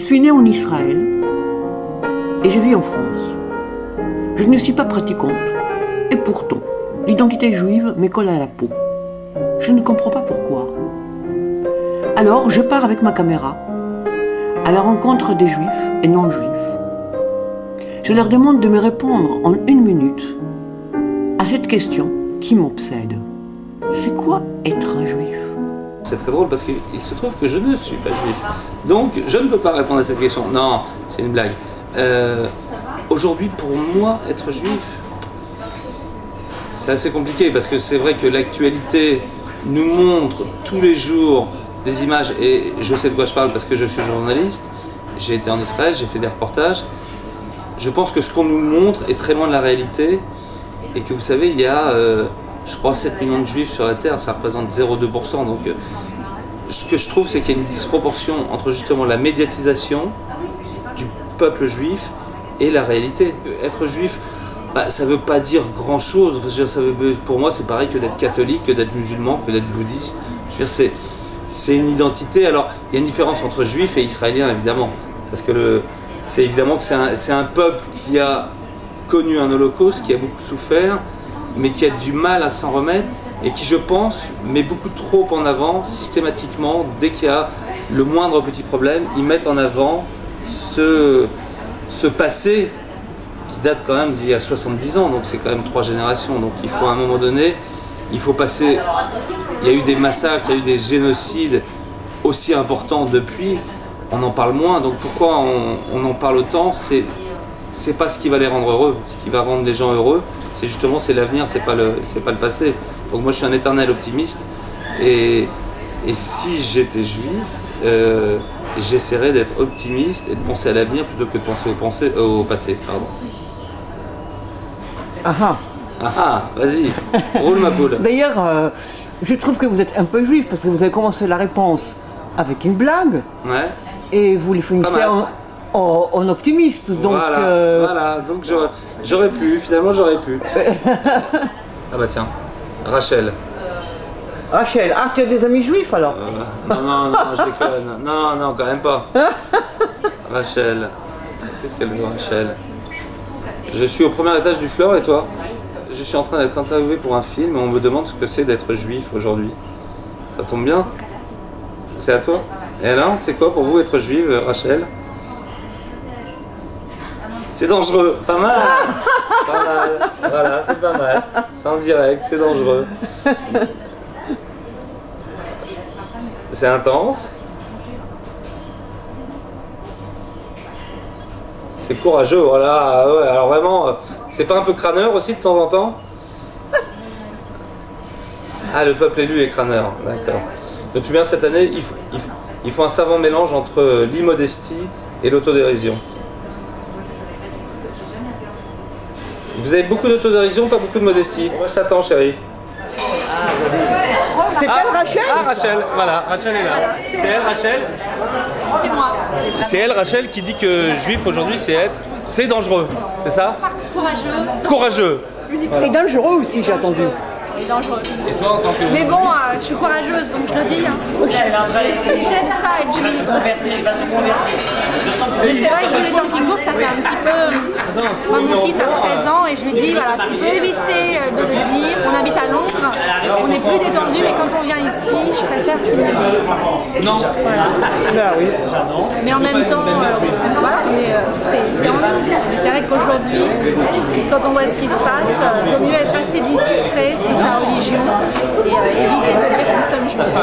suis née en Israël et je vis en France. Je ne suis pas pratiquante et pourtant, l'identité juive me colle à la peau. Je ne comprends pas pourquoi. Alors, je pars avec ma caméra à la rencontre des juifs et non-juifs. Je leur demande de me répondre en 1 minute à cette question qui m'obsède. C'est quoi être un juif? C'est très drôle parce qu'il se trouve que je ne suis pas juif. Donc, je ne peux pas répondre à cette question. Non, c'est une blague. Aujourd'hui, pour moi, être juif, c'est assez compliqué parce que c'est vrai que l'actualité nous montre tous les jours des images, et je sais de quoi je parle parce que je suis journaliste, j'ai été en Israël, j'ai fait des reportages. Je pense que ce qu'on nous montre est très loin de la réalité et que vous savez, il y a, je crois, 7 millions de juifs sur la terre, ça représente 0,2%. Donc, ce que je trouve, c'est qu'il y a une disproportion entre justement la médiatisation du peuple juif et la réalité. Être juif, bah, ça ne veut pas dire grand-chose. Pour moi, c'est pareil que d'être catholique, que d'être musulman, que d'être bouddhiste. Je veux dire, c'est une identité. Alors, il y a une différence entre juif et israélien, évidemment. Parce que c'est évidemment que c'est un peuple qui a connu un holocauste, qui a beaucoup souffert, mais qui a du mal à s'en remettre et qui, je pense, met beaucoup trop en avant, systématiquement, dès qu'il y a le moindre petit problème, ils mettent en avant ce passé qui date quand même d'il y a 70 ans, donc c'est quand même 3 générations. Donc il faut à un moment donné, il faut passer. Il y a eu des massacres, il y a eu des génocides aussi importants depuis. On en parle moins, donc pourquoi on en parle autant? C'est pas ce qui va les rendre heureux. Ce qui va rendre les gens heureux, c'est justement l'avenir, c'est pas le passé. Donc moi je suis un éternel optimiste et si j'étais juif, j'essaierais d'être optimiste et de penser à l'avenir plutôt que de penser au passé. Pardon. Ah ah, vas-y, roule ma poule. D'ailleurs, je trouve que vous êtes un peu juif parce que vous avez commencé la réponse avec une blague. Ouais. Et vous les finissez en optimiste. Donc, voilà, donc j'aurais pu, finalement j'aurais pu. Ah bah tiens, Rachel. Rachel, ah tu as des amis juifs alors? Non, je déconne. Non, quand même pas. Rachel. Qu'est-ce qu'elle veut, Rachel? Je suis au premier étage du Fleur et toi? Je suis en train d'être interviewé pour un film et on me demande ce que c'est d'être juif aujourd'hui. Ça tombe bien. C'est à toi. Et alors, c'est quoi pour vous être juive, Rachel? C'est dangereux, pas mal. Pas mal, voilà, c'est pas mal. C'est en direct, c'est dangereux. C'est intense. C'est courageux, voilà. Ouais, alors vraiment, c'est pas un peu crâneur aussi de temps en temps? Ah, le peuple élu est crâneur, d'accord. Donc tu viens cette année, il faut un savant mélange entre l'immodestie et l'autodérision. Vous avez beaucoup d'autodérision, pas beaucoup de modestie. Moi je t'attends, chérie. C'est elle, Rachel? Ah, Rachel, voilà, Rachel est là. C'est elle, Rachel? C'est moi. C'est elle, Rachel, qui dit que juif aujourd'hui c'est dangereux, c'est ça? Courageux. Courageux. Et dangereux aussi, j'ai entendu. Et dangereux. Et toi, en tant que... Mais bon, je suis courageuse, donc je le dis. J'aime ça, être juive. Mais c'est vrai que le temps qui court, ça fait un petit peu... Moi, mon fils a 13 ans et je lui dis, voilà, s'il peut éviter de le dire, on habite à Londres, on est plus détendu, mais quand on vient ici, je préfère qu'il ne le dise pas. Non. Voilà. Ah oui. Mais en même temps, voilà, c'est en nous. Mais c'est vrai qu'aujourd'hui, quand on voit ce qui se passe, il vaut mieux être assez discret sur sa religion et éviter de dire que nous sommes juifs.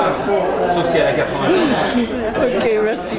Sauf si elle a 80 ans. Ok, merci.